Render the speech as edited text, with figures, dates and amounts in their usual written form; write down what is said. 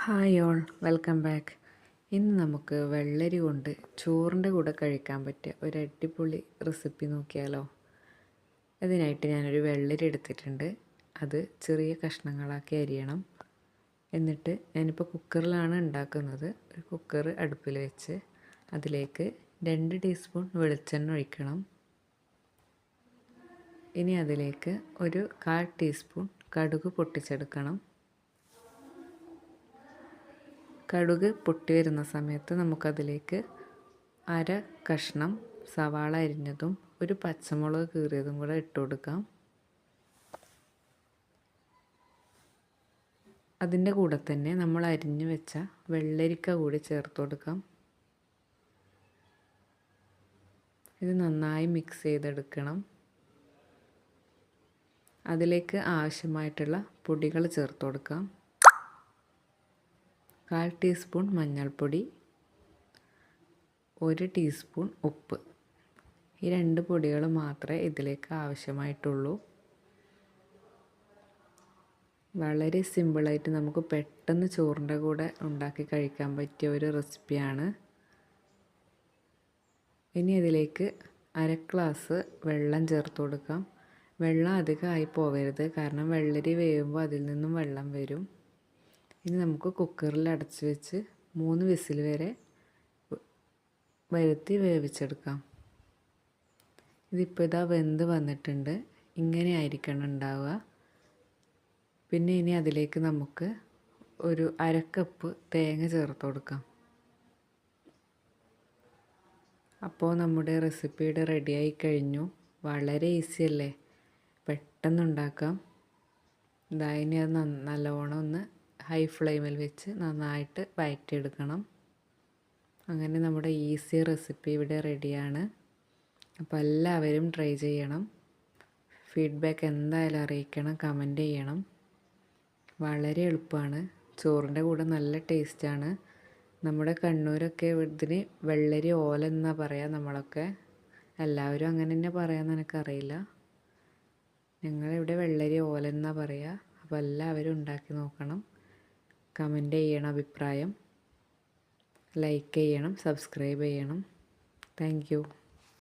Hi all, welcome back. ഇന്ന് നമുക്ക് വെള്ളരി കൊണ്ട് ചോറിൻ്റെ കൂടെ കഴിക്കാൻ പറ്റിയ ഒരു അടിപൊളി റെസിപ്പി നോക്കിയാലോ. അതിനായിട്ട് ഞാനൊരു വെള്ളരി എടുത്തിട്ടുണ്ട്. അത് ചെറിയ കഷ്ണങ്ങളാക്കി അരിയണം. എന്നിട്ട് ഞാനിപ്പോൾ കുക്കറിലാണ് ഉണ്ടാക്കുന്നത്. ഒരു കുക്കർ അടുപ്പിൽ വെച്ച് അതിലേക്ക് 2 ടീസ്പൂൺ വെളിച്ചെണ്ണ ഒഴിക്കണം. ഇനി അതിലേക്ക് ഒരു 1/4 ടീസ്പൂൺ കടുക് പൊട്ടിച്ചെടുക്കണം. കടുക് പൊട്ടി വരുന്ന സമയത്ത് നമുക്കതിലേക്ക് അര കഷ്ണം സവാള അരിഞ്ഞതും ഒരു പച്ചമുളക് കീറിയതും കൂടെ ഇട്ട് കൊടുക്കാം. അതിൻ്റെ കൂടെ തന്നെ നമ്മൾ അരിഞ്ഞു വെച്ച വെള്ളരിക്ക കൂടി ചേർത്ത് കൊടുക്കാം. ഇത് നന്നായി മിക്സ് ചെയ്തെടുക്കണം. അതിലേക്ക് ആവശ്യമായിട്ടുള്ള പൊടികൾ ചേർത്ത് കൊടുക്കാം. 1/4 ടീസ്പൂൺ മഞ്ഞൾപ്പൊടി, 1 ടീസ്പൂൺ ഉപ്പ്. ഈ 2 പൊടികൾ മാത്രമേ ഇതിലേക്ക് ആവശ്യമായിട്ടുള്ളൂ. വളരെ സിമ്പിളായിട്ട് നമുക്ക് പെട്ടെന്ന് ചോറിൻ്റെ കൂടെ ഉണ്ടാക്കി കഴിക്കാൻ പറ്റിയ ഒരു റെസിപ്പിയാണ്. ഇനി അതിലേക്ക് 1/2 ഗ്ലാസ് വെള്ളം ചേർത്ത് കൊടുക്കാം. വെള്ളം അധികമായി പോകരുത്, കാരണം വെള്ളരി വേവുമ്പോൾ അതിൽ നിന്നും വെള്ളം വരും. ഇനി നമുക്ക് കുക്കറിൽ അടച്ച് വെച്ച് 3 വിസിൽ വരെ വരുത്തി വേവിച്ചെടുക്കാം. ഇതിപ്പോൾ ഇതാ വെന്ത് വന്നിട്ടുണ്ട്. ഇങ്ങനെ ആയിരിക്കണം ഉണ്ടാവുക. പിന്നെ ഇനി അതിലേക്ക് നമുക്ക് ഒരു 1/2 കപ്പ് തേങ്ങ ചേർത്ത് കൊടുക്കാം. അപ്പോൾ നമ്മുടെ റെസിപ്പിയുടെ റെഡിയായി കഴിഞ്ഞു. വളരെ ഈസി അല്ലേ, പെട്ടെന്നുണ്ടാക്കാം. ഇനി അത് നല്ലവണ്ണം ഒന്ന് ഹൈ ഫ്ലെയിമിൽ വെച്ച് നന്നായിട്ട് വഴറ്റിയെടുക്കണം. അങ്ങനെ നമ്മുടെ ഈസി റെസിപ്പി ഇവിടെ റെഡിയാണ്. അപ്പോൾ എല്ലാവരും ട്രൈ ചെയ്യണം. ഫീഡ്ബാക്ക് എന്തായാലും അറിയിക്കണം, കമൻറ്റ് ചെയ്യണം. വളരെ എളുപ്പമാണ്. ചോറിൻ്റെ കൂടെ നല്ല ടേസ്റ്റാണ്. നമ്മുടെ കണ്ണൂരൊക്കെ ഇതിന് വെള്ളരി ഓല എന്നാണ് പറയുക. നമ്മളൊക്കെ എല്ലാവരും അങ്ങനെ തന്നെ പറയാമെന്ന് എനിക്കറിയില്ല. ഞങ്ങളിവിടെ വെള്ളരി ഓല എന്നാണ് പറയുക. അപ്പോൾ എല്ലാവരും ഉണ്ടാക്കി നോക്കണം. കമൻറ്റ് ചെയ്യണം അഭിപ്രായം, ലൈക്ക് ചെയ്യണം, സബ്സ്ക്രൈബ് ചെയ്യണം. Thank you.